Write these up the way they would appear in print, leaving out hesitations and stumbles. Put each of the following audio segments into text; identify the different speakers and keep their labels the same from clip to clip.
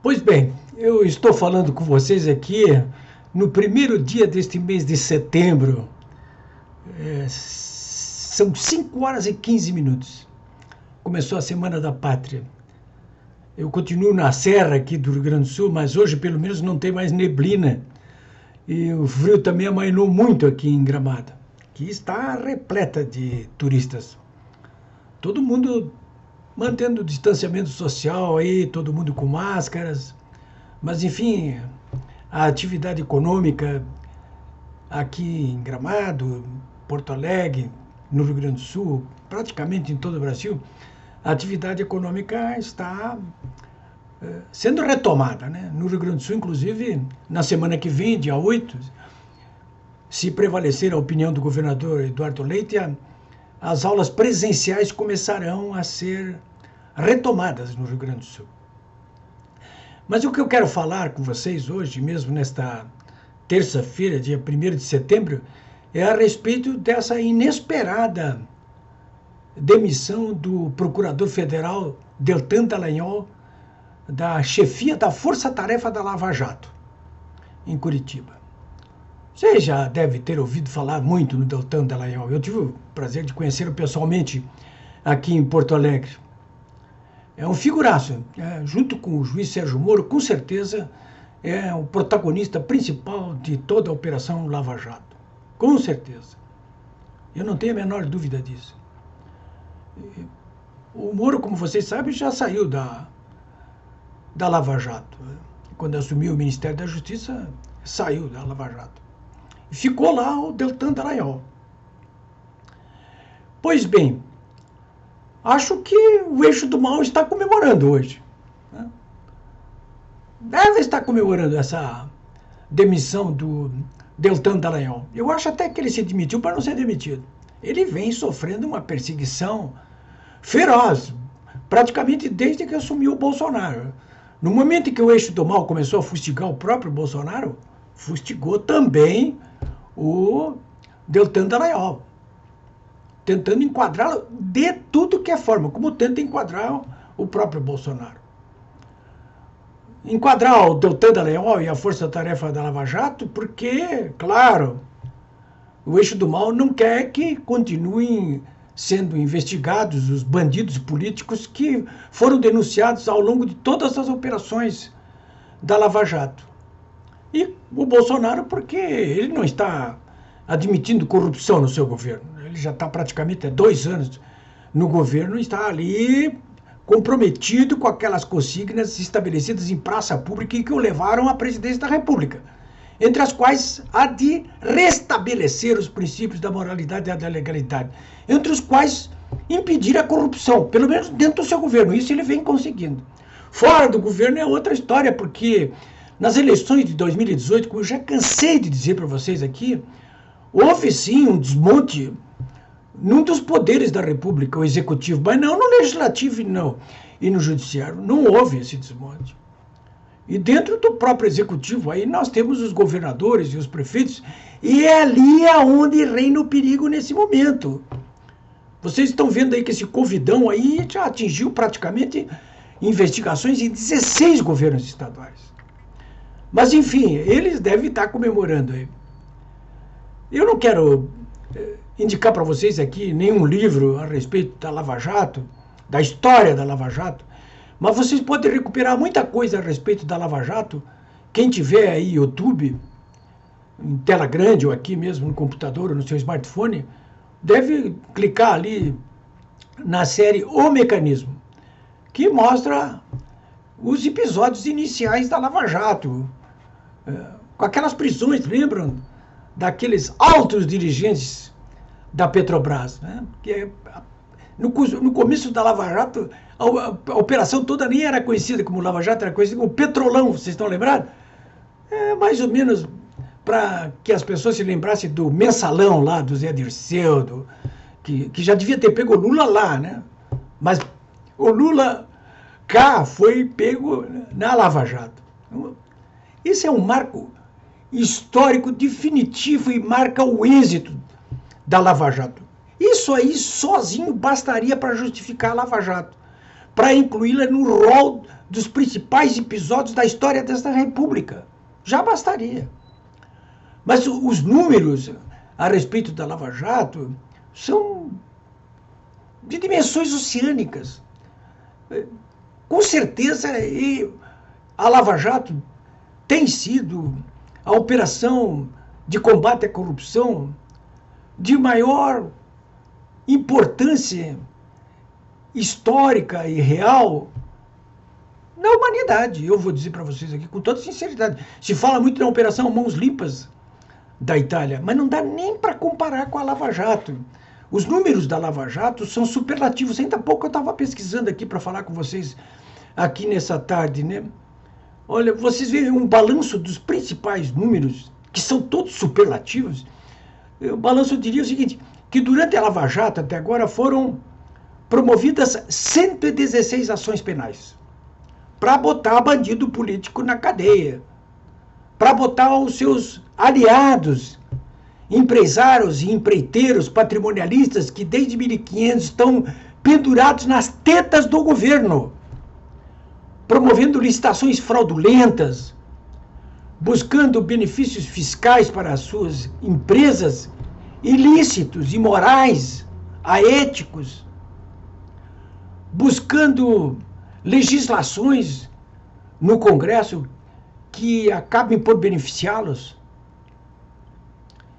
Speaker 1: Pois bem, eu estou falando com vocês aqui no primeiro dia deste mês de setembro. São 5 horas e 15 minutos. Começou a Semana da Pátria. Eu continuo na serra aqui do Rio Grande do Sul, mas hoje pelo menos não tem mais neblina. E o frio também amainou muito aqui em Gramado, que está repleta de turistas. Todo mundo mantendo o distanciamento social aí, todo mundo com máscaras. Mas, enfim, a atividade econômica aqui em Gramado, Porto Alegre, no Rio Grande do Sul, praticamente em todo o Brasil, a atividade econômica está sendo retomada, né? No Rio Grande do Sul, inclusive, na semana que vem, dia 8, se prevalecer a opinião do governador Eduardo Leite, as aulas presenciais começarão a ser retomadas no Rio Grande do Sul. Mas o que eu quero falar com vocês hoje, mesmo nesta terça-feira, dia 1º de setembro, é a respeito dessa inesperada demissão do procurador federal Deltan Dallagnol da chefia da Força Tarefa da Lava Jato, em Curitiba. Você já deve ter ouvido falar muito no Deltan Dallagnol. Eu tive o prazer de conhecê-lo pessoalmente aqui em Porto Alegre. É um figuraço, junto com o juiz Sérgio Moro, com certeza é o protagonista principal de toda a Operação Lava Jato. Com certeza. Eu não tenho a menor dúvida disso. O Moro, como vocês sabem, já saiu da Lava Jato. Quando assumiu o Ministério da Justiça, saiu da Lava Jato. E ficou lá o Deltan Dallagnol. Pois bem, acho que o Eixo do Mal está comemorando hoje. Deve estar comemorando essa demissão do Deltan Dallagnol. Eu acho até que ele se demitiu para não ser demitido. Ele vem sofrendo uma perseguição feroz, praticamente desde que assumiu o Bolsonaro. No momento em que o Eixo do Mal começou a fustigar o próprio Bolsonaro, fustigou também o Deltan Dallagnol, tentando enquadrá-lo de tudo que é forma, como tenta enquadrar o próprio Bolsonaro. Enquadrar o Deltan Dallagnol e a Força Tarefa da Lava Jato, porque, claro, o Eixo do Mal não quer que continuem sendo investigados os bandidos políticos que foram denunciados ao longo de todas as operações da Lava Jato. E o Bolsonaro, porque ele não está admitindo corrupção no seu governo. Ele já está praticamente há 2 anos no governo e está ali comprometido com aquelas consignas estabelecidas em praça pública e que o levaram à presidência da República, entre as quais a de restabelecer os princípios da moralidade e da legalidade, entre os quais impedir a corrupção, pelo menos dentro do seu governo. Isso ele vem conseguindo. Fora do governo é outra história, porque nas eleições de 2018, como eu já cansei de dizer para vocês aqui, houve sim um desmonte num dos poderes da República, o Executivo, mas não no Legislativo e no Judiciário. Não houve esse desmonte. E dentro do próprio Executivo, aí nós temos os governadores e os prefeitos, e é ali aonde reina o perigo nesse momento. Vocês estão vendo aí que esse Covidão aí já atingiu praticamente investigações em 16 governos estaduais. Mas, enfim, eles devem estar comemorando aí. Eu não quero indicar para vocês aqui nenhum livro a respeito da Lava Jato, da história da Lava Jato, mas vocês podem recuperar muita coisa a respeito da Lava Jato. Quem tiver aí YouTube, em tela grande ou aqui mesmo no computador ou no seu smartphone, deve clicar ali na série O Mecanismo, que mostra os episódios iniciais da Lava Jato, com aquelas prisões, lembram? Daqueles altos dirigentes da Petrobras, né? Que no começo da Lava Jato, a operação toda nem era conhecida como Lava Jato, era conhecida como Petrolão, vocês estão lembrados? Mais ou menos para que as pessoas se lembrassem do mensalão lá, do Zé Dirceu, que já devia ter pego o Lula lá, né? Mas o Lula cá foi pego na Lava Jato. Isso é um marco histórico definitivo e marca o êxito da Lava Jato. Isso aí sozinho bastaria para justificar a Lava Jato. para incluí-la no rol dos principais episódios da história desta República. Já bastaria. Mas os números a respeito da Lava Jato são de dimensões oceânicas. Com certeza, a Lava Jato tem sido a operação de combate à corrupção de maior importância histórica e real na humanidade. Eu vou dizer para vocês aqui com toda sinceridade. Se fala muito na Operação Mãos Limpas da Itália, mas não dá nem para comparar com a Lava Jato. Os números da Lava Jato são superlativos. Ainda há pouco eu estava pesquisando aqui para falar com vocês aqui nessa tarde, né? Olha, vocês veem um balanço dos principais números, que são todos superlativos. O balanço diria o seguinte, que durante a Lava Jato até agora foram promovidas 116 ações penais para botar bandido político na cadeia, para botar os seus aliados, empresários e empreiteiros patrimonialistas que desde 1500 estão pendurados nas tetas do governo, promovendo licitações fraudulentas, buscando benefícios fiscais para as suas empresas, ilícitos, imorais, aéticos, buscando legislações no Congresso que acabem por beneficiá-los.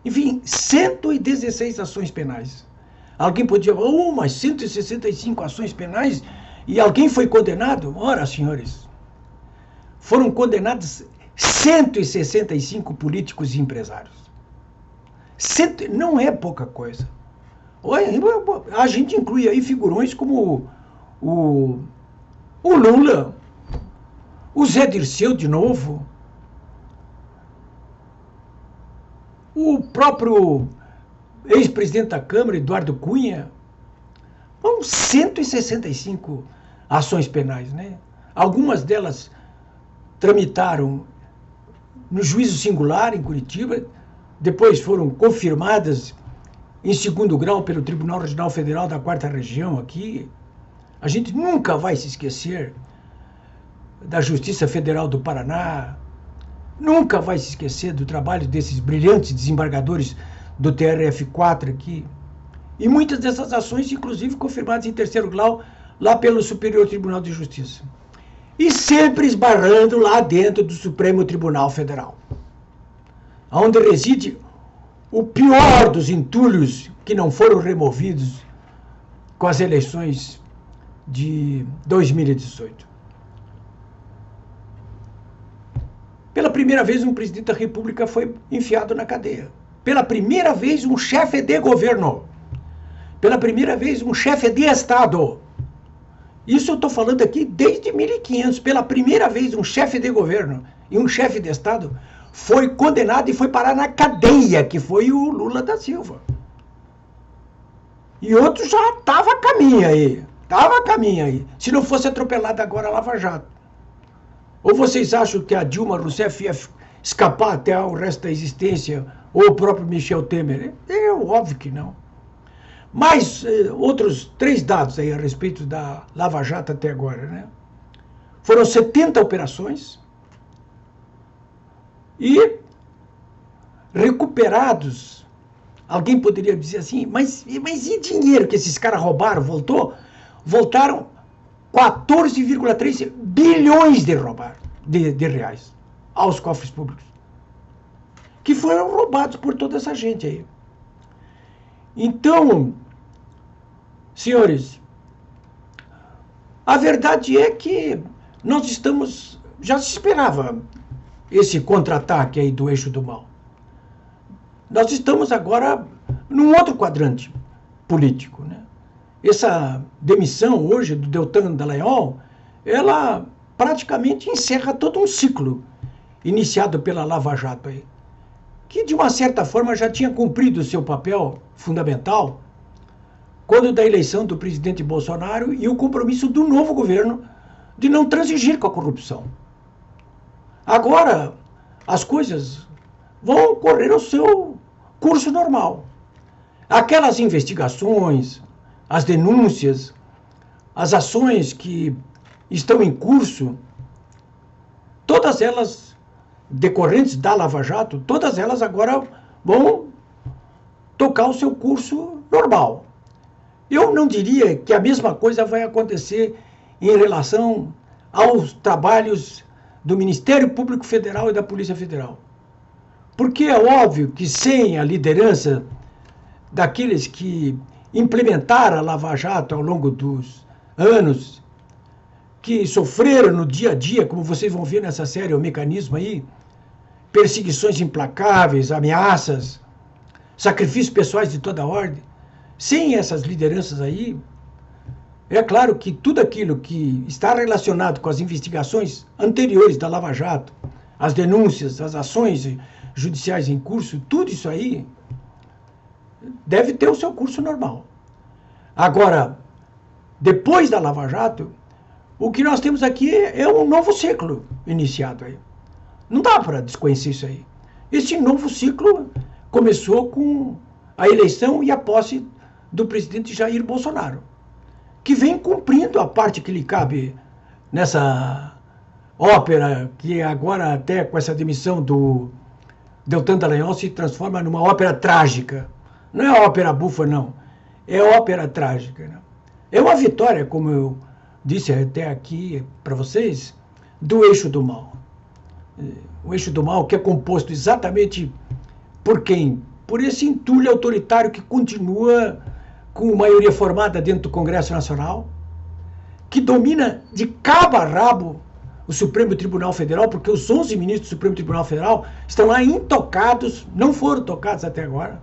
Speaker 1: Enfim, 116 ações penais. Alguém podia falar, mas 165 ações penais e alguém foi condenado? Ora, senhores, foram condenados 165 políticos e empresários. Não é pouca coisa. A gente inclui aí figurões como o Lula, o Zé Dirceu de novo, o próprio ex-presidente da Câmara, Eduardo Cunha. São 165 ações penais, né? Algumas delas tramitaram no juízo singular em Curitiba, depois foram confirmadas em segundo grau pelo Tribunal Regional Federal da 4ª Região aqui. A gente nunca vai se esquecer da Justiça Federal do Paraná, nunca vai se esquecer do trabalho desses brilhantes desembargadores do TRF4 aqui. E muitas dessas ações, inclusive, confirmadas em terceiro grau, lá pelo Superior Tribunal de Justiça. E sempre esbarrando lá dentro do Supremo Tribunal Federal, onde reside o pior dos entulhos que não foram removidos com as eleições de 2018. Pela primeira vez, um presidente da República foi enfiado na cadeia. Pela primeira vez, um chefe de governo. Pela primeira vez, um chefe de Estado. Isso eu estou falando aqui desde 1500. Pela primeira vez, um chefe de governo e um chefe de Estado foi condenado e foi parar na cadeia, que foi o Lula da Silva. E outro já estava a caminho aí. Estava a caminho aí. Se não fosse atropelado agora a Lava Jato. Ou vocês acham que a Dilma Rousseff ia escapar até o resto da existência? Ou o próprio Michel Temer? Óbvio que não. Mais outros 3 dados aí a respeito da Lava Jato até agora, né? Foram 70 operações e recuperados. Alguém poderia dizer assim, mas e dinheiro que esses caras roubaram? Voltaram 14,3 bilhões de reais aos cofres públicos, que foram roubados por toda essa gente aí. Então, senhores, a verdade é que nós já se esperava esse contra-ataque aí do eixo do mal. Nós estamos agora num outro quadrante político, né? Essa demissão hoje do Deltan Dallagnol, ela praticamente encerra todo um ciclo iniciado pela Lava Jato aí, que de uma certa forma já tinha cumprido o seu papel fundamental quando da eleição do presidente Bolsonaro e o compromisso do novo governo de não transigir com a corrupção. Agora, as coisas vão correr o seu curso normal. Aquelas investigações, as denúncias, as ações que estão em curso, todas elas decorrentes da Lava Jato, todas elas agora vão tocar o seu curso normal. Eu não diria que a mesma coisa vai acontecer em relação aos trabalhos do Ministério Público Federal e da Polícia Federal. Porque é óbvio que sem a liderança daqueles que implementaram a Lava Jato ao longo dos anos, que sofreram no dia a dia, como vocês vão ver nessa série, o mecanismo aí, perseguições implacáveis, ameaças, sacrifícios pessoais de toda ordem, sem essas lideranças aí, é claro que tudo aquilo que está relacionado com as investigações anteriores da Lava Jato, as denúncias, as ações judiciais em curso, tudo isso aí deve ter o seu curso normal. Agora, depois da Lava Jato, o que nós temos aqui é um novo ciclo iniciado aí. Não dá para desconhecer isso aí. Esse novo ciclo começou com a eleição e a posse do presidente Jair Bolsonaro, que vem cumprindo a parte que lhe cabe nessa ópera, que agora até com essa demissão do Deltan Dallagnol se transforma numa ópera trágica. Não é ópera bufa, não. É ópera trágica. Né? É uma vitória, como eu disse até aqui para vocês, do eixo do mal. O eixo do mal que é composto exatamente por quem? Por esse entulho autoritário que continua com maioria formada dentro do Congresso Nacional, que domina de cabo a rabo o Supremo Tribunal Federal, porque os 11 ministros do Supremo Tribunal Federal estão lá intocados, não foram tocados até agora.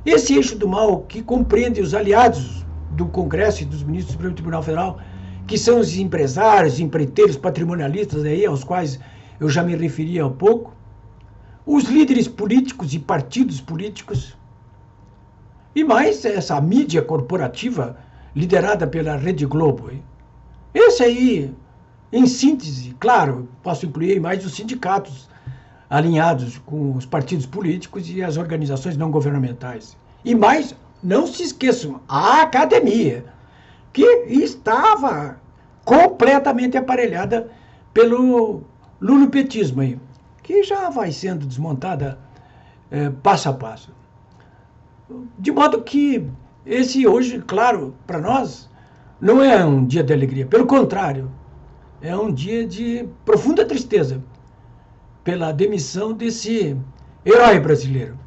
Speaker 1: Esse eixo do mal que compreende os aliados do Congresso e dos ministros do Supremo Tribunal Federal, que são os empresários, empreiteiros, patrimonialistas aí, aos quais eu já me referi há pouco, os líderes políticos e partidos políticos, e mais essa mídia corporativa liderada pela Rede Globo. Hein? Esse aí, em síntese, claro, posso incluir mais os sindicatos alinhados com os partidos políticos e as organizações não governamentais. E mais, não se esqueçam, a academia, que estava completamente aparelhada pelo lulopetismo aí, que já vai sendo desmontada passo a passo. De modo que esse hoje, claro, para nós, não é um dia de alegria. Pelo contrário, é um dia de profunda tristeza pela demissão desse herói brasileiro,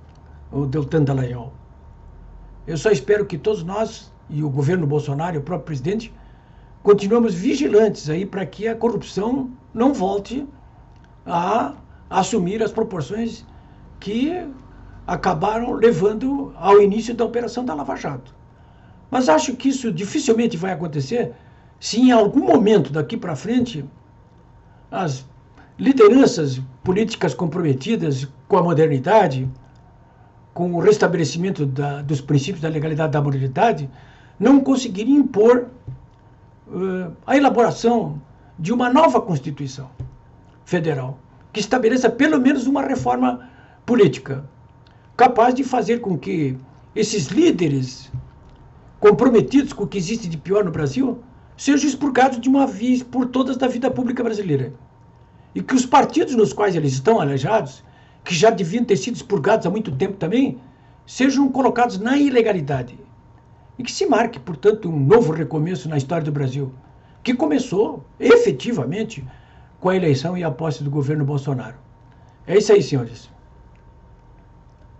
Speaker 1: o Deltan Dallagnol. Eu só espero que todos nós, e o governo Bolsonaro, e o próprio presidente, continuemos vigilantes aí para que a corrupção não volte a assumir as proporções que acabaram levando ao início da operação da Lava Jato. Mas acho que isso dificilmente vai acontecer se em algum momento daqui para frente as lideranças políticas comprometidas com a modernidade, com o restabelecimento dos princípios da legalidade e da moralidade, não conseguirem impor a elaboração de uma nova Constituição Federal, que estabeleça pelo menos uma reforma política, capaz de fazer com que esses líderes comprometidos com o que existe de pior no Brasil sejam expurgados de uma vez por todas da vida pública brasileira. E que os partidos nos quais eles estão alejados, que já deviam ter sido expurgados há muito tempo também, sejam colocados na ilegalidade. E que se marque, portanto, um novo recomeço na história do Brasil, que começou, efetivamente, com a eleição e a posse do governo Bolsonaro. É isso aí, senhores.